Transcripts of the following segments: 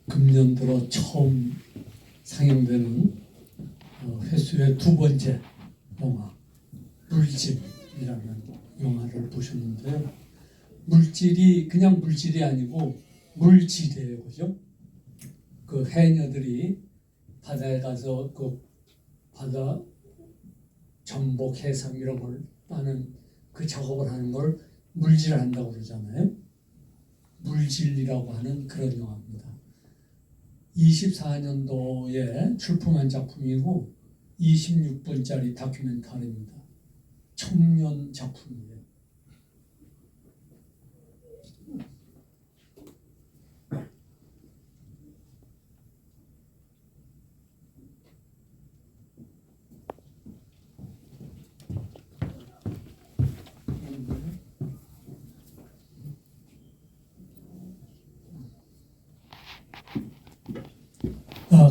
금년 들어 처음 상영되는 회수의 두 번째 영화 물질이라는 영화를 보셨는데요. 물질이 그냥 물질이 아니고 물질이에요, 그죠? 그 해녀들이 바다에 가서 그 바다 전복, 해삼 이런 걸 따는 그 작업을 하는 걸 물질한다고 그러잖아요. 물질이라고 하는 그런 영화입니다. 24년도에 출품한 작품이고 26분짜리 다큐멘터리입니다. 청년 작품이에요.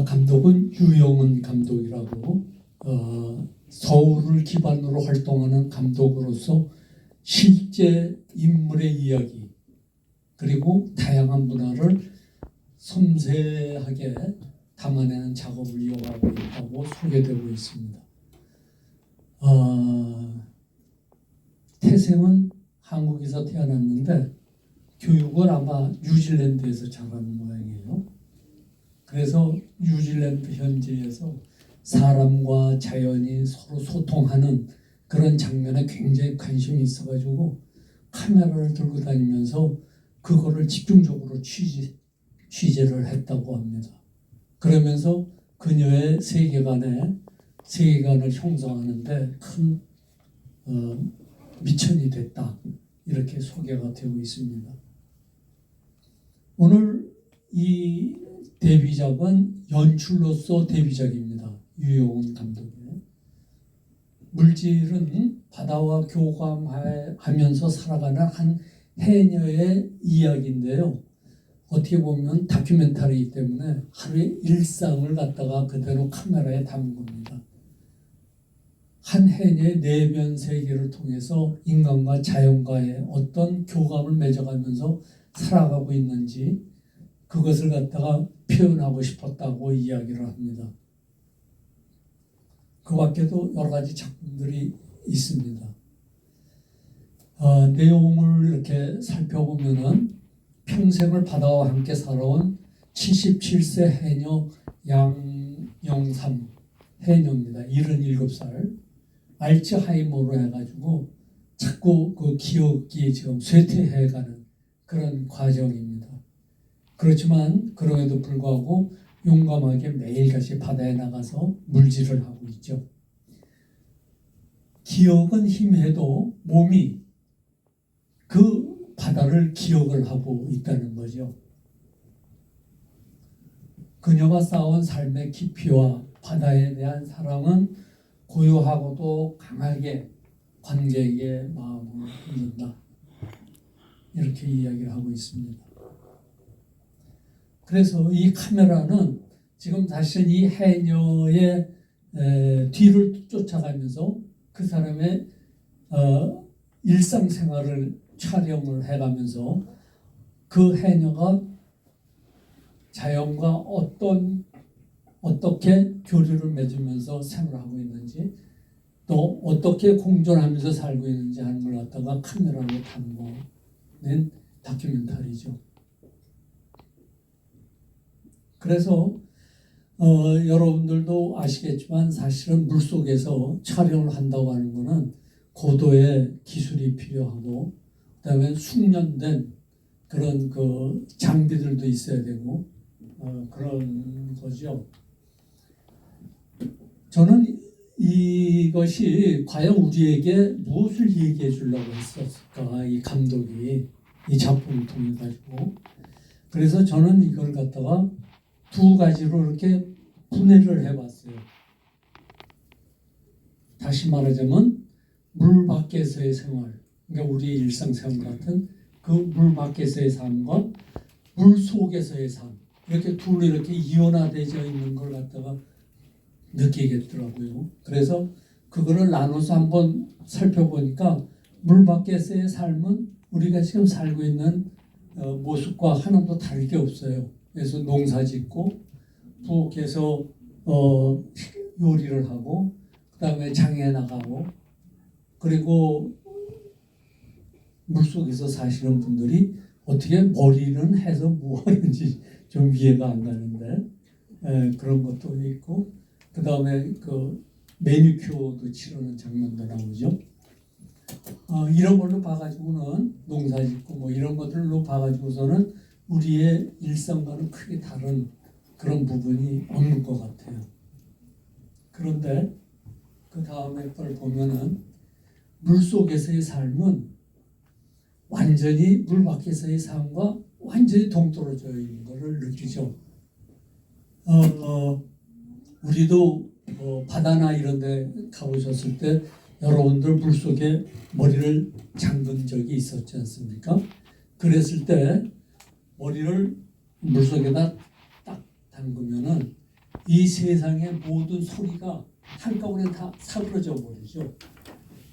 감독은 유영은 감독이라고 서울을 기반으로 활동하는 감독으로서 실제 인물의 이야기 그리고 다양한 문화를 섬세하게 담아내는 작업을 이어가고 있다고 소개되고 있습니다. 태생은 한국에서 태어났는데 교육을 아마 뉴질랜드에서 자란 모양이에요. 그래서 뉴질랜드 현지에서 사람과 자연이 서로 소통하는 그런 장면에 굉장히 관심이 있어가지고 카메라를 들고 다니면서 그거를 집중적으로 취재를 했다고 합니다. 그러면서 그녀의 세계관을 형성하는데 큰 미천이 됐다. 이렇게 소개가 되고 있습니다. 오늘 이 데뷔작은 연출로서 데뷔작입니다. 유영은 감독의. 물질은 바다와 교감하면서 살아가는 한 해녀의 이야기인데요. 어떻게 보면 다큐멘터리이기 때문에 하루의 일상을 갖다가 그대로 카메라에 담은 겁니다. 한 해녀의 내면 세계를 통해서 인간과 자연과의 어떤 교감을 맺어가면서 살아가고 있는지 그것을 갖다가 표현하고 싶었다고 이야기를 합니다. 그 밖에도 여러 가지 작품들이 있습니다. 내용을 이렇게 살펴보면은 평생을 바다와 함께 살아온 77세 해녀 양영삼 해녀입니다. 77살. 알츠하이머로 해가지고 자꾸 그 기억이 지금 쇠퇴해가는 그런 과정입니다. 그렇지만 그럼에도 불구하고 용감하게 매일같이 바다에 나가서 물질을 하고 있죠. 기억은 희미해도 몸이 그 바다를 기억을 하고 있다는 거죠. 그녀가 쌓아온 삶의 깊이와 바다에 대한 사랑은 고요하고도 강하게 관객의 마음을 흔든다. 이렇게 이야기를 하고 있습니다. 그래서 이 카메라는 지금 사실은 이 해녀의 뒤를 쫓아가면서 그 사람의 일상생활을 촬영을 해가면서 그 해녀가 자연과 어떻게 교류를 맺으면서 생활하고 있는지 또 어떻게 공존하면서 살고 있는지 하는 걸 갖다가 카메라로 담아낸 다큐멘터리죠. 그래서 여러분들도 아시겠지만 사실은 물속에서 촬영을 한다고 하는 것은 고도의 기술이 필요하고 그다음에 숙련된 그런 그 장비들도 있어야 되고 그런 거죠. 저는 이것이 과연 우리에게 무엇을 얘기해 주려고 했었을까, 이 감독이 이 작품을 통해 가지고. 그래서 저는 이걸 갖다가 두 가지로 이렇게 분해를 해봤어요. 다시 말하자면 물 밖에서의 생활, 그러니까 우리의 일상생활 같은 그 물 밖에서의 삶과 물 속에서의 삶, 이렇게 둘이 이렇게 이원화되어 있는 걸 갖다가 느끼겠더라고요. 그래서 그거를 나눠서 한번 살펴보니까 물 밖에서의 삶은 우리가 지금 살고 있는 모습과 하나도 다를 게 없어요. 그래서 농사 짓고 부엌에서 요리를 하고 그다음에 장에 나가고 그리고 물속에서 사시는 분들이 어떻게 머리는 해서 뭐 하는지 좀 이해가 안 가는데 그런 것도 있고 그다음에 그 매니큐어도 치르는 장면도 나오죠. 이런 걸로 봐가지고는 농사짓고 뭐 이런 것들로 봐가지고서는 우리의 일상과는 크게 다른 그런 부분이 없는 것 같아요. 그런데 그 다음에 걸 보면은 물속에서의 삶은 완전히 물 밖에서의 삶과 완전히 동떨어져 있는 것을 느끼죠. 우리도 바다나 이런 데 가보셨을 때 여러분들 물속에 머리를 잠근 적이 있었지 않습니까? 그랬을 때 머리를 물속에다 딱 담그면은 이 세상의 모든 소리가 한꺼번에 다 사그러져 버리죠.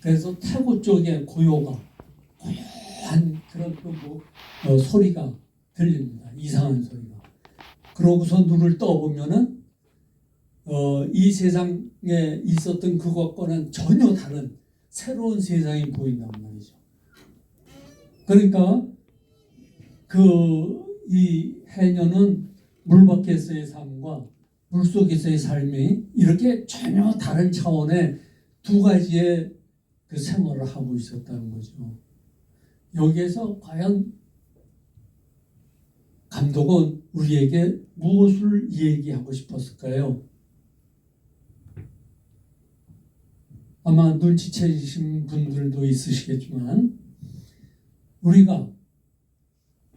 그래서 태고 쪽에 고요한 그런 소리가 들립니다. 이상한 소리가. 그러고서 눈을 떠보면은 이 세상에 있었던 그것과는 전혀 다른 새로운 세상이 보인단 말이죠. 그러니까 이 해녀는 물 밖에서의 삶과 물 속에서의 삶이 이렇게 전혀 다른 차원의 두 가지의 그 생활을 하고 있었다는 거죠. 여기에서 과연 감독은 우리에게 무엇을 얘기하고 싶었을까요? 아마 눈치채신 분들도 있으시겠지만 우리가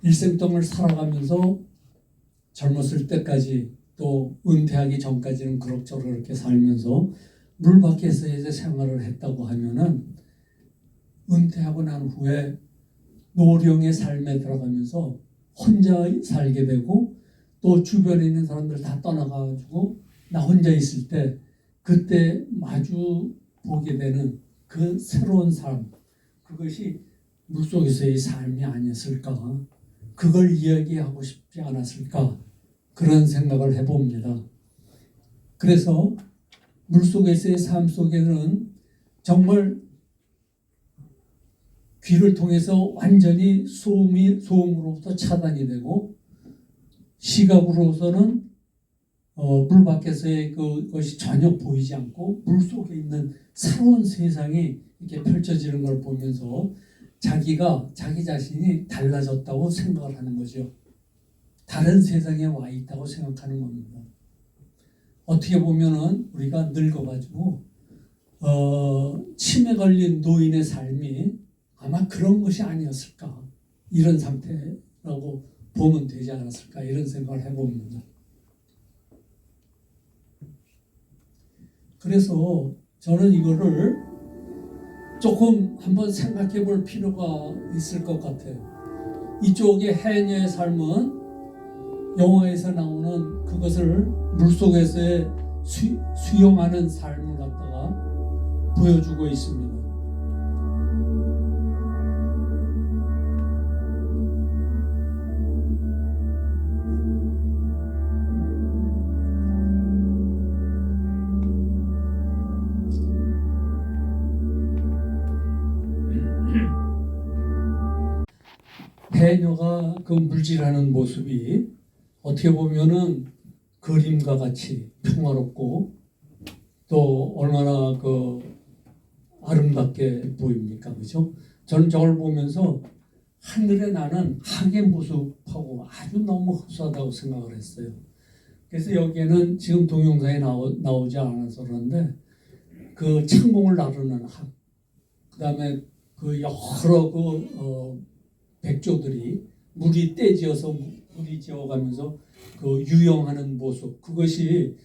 일생 동안을 살아가면서 젊었을 때까지 또 은퇴하기 전까지는 그럭저럭 이렇게 살면서 물 밖에서 이제 생활을 했다고 하면은 은퇴하고 난 후에 노령의 삶에 들어가면서 혼자 살게 되고 또 주변에 있는 사람들 다 떠나가지고 나 혼자 있을 때 그때 마주 보게 되는 그 새로운 삶, 그것이 물속에서의 삶이 아니었을까, 그걸 이야기하고 싶지 않았을까, 그런 생각을 해봅니다. 그래서 물속에서의 삶 속에는 정말 귀를 통해서 완전히 소음으로부터 차단이 되고 시각으로서는 물 밖에서의 그것이 전혀 보이지 않고 물 속에 있는 새로운 세상이 이렇게 펼쳐지는 걸 보면서 자기 자신이 달라졌다고 생각을 하는 거죠. 다른 세상에 와 있다고 생각하는 겁니다. 어떻게 보면은 우리가 늙어가지고 치매 걸린 노인의 삶이 아마 그런 것이 아니었을까, 이런 상태라고 보면 되지 않았을까, 이런 생각을 해봅니다. 그래서 저는 이거를 조금 한번 생각해 볼 필요가 있을 것 같아요. 이쪽의 해녀의 삶은 영화에서 나오는 그것을 물속에서의 수용하는 삶을 갖다가 보여주고 있습니다. 해녀가 그 물질하는 모습이 어떻게 보면은 그림과 같이 평화롭고 또 얼마나 그 아름답게 보입니까, 그렇죠? 저는 저걸 보면서 하늘에 나는 학의 모습하고 아주 너무 흡사하다고 생각을 했어요. 그래서 여기에는 지금 동영상에 나오지 않아서 그런데 그 창공을 나르는 학, 그다음에 그 여러 백조들이 물이 떼지어서 물이 지어가면서 그 유영하는 모습, 그것이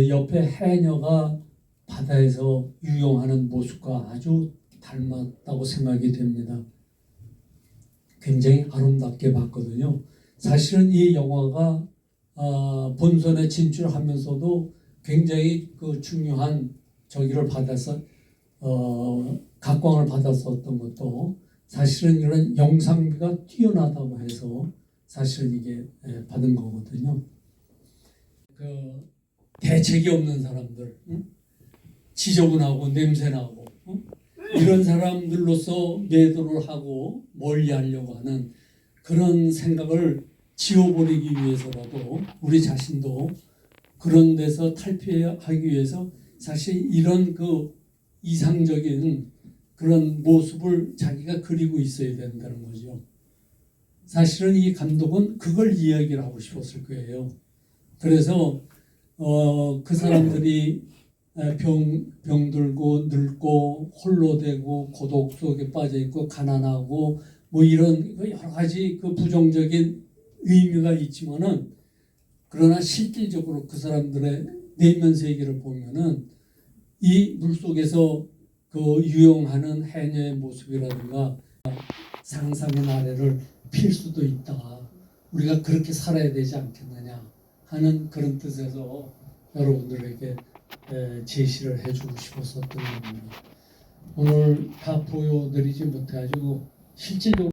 옆에 해녀가 바다에서 유영하는 모습과 아주 닮았다고 생각이 됩니다. 굉장히 아름답게 봤거든요. 사실은 이 영화가 본선에 진출하면서도 굉장히 그 중요한 저기를 받아서 각광을 받았었던 것도 사실은 이런 영상미가 뛰어나다고 해서 사실은 이게 받은 거거든요. 그 대책이 없는 사람들, 지저분하고 냄새나고 이런 사람들로서 매도를 하고 멀리하려고 하는 그런 생각을 지워버리기 위해서라도 우리 자신도 그런 데서 탈피하기 위해서 사실 이런 그 이상적인 그런 모습을 자기가 그리고 있어야 된다는 거죠. 사실은 이 감독은 그걸 이야기를 하고 싶었을 거예요. 그래서 그 사람들이 병들고 늙고 홀로 되고 고독 속에 빠져 있고 가난하고 뭐 이런 여러 가지 그 부정적인 의미가 있지만은 그러나 실질적으로 그 사람들의 내면 세계를 보면은 이 물속에서 그 유영하는 해녀의 모습이라든가 상상의 나래를 필 수도 있다. 우리가 그렇게 살아야 되지 않겠느냐 하는 그런 뜻에서 여러분들에게 제시를 해주고 싶었었던 겁니다. 오늘 다 보여드리지 못해가지고 실질적으로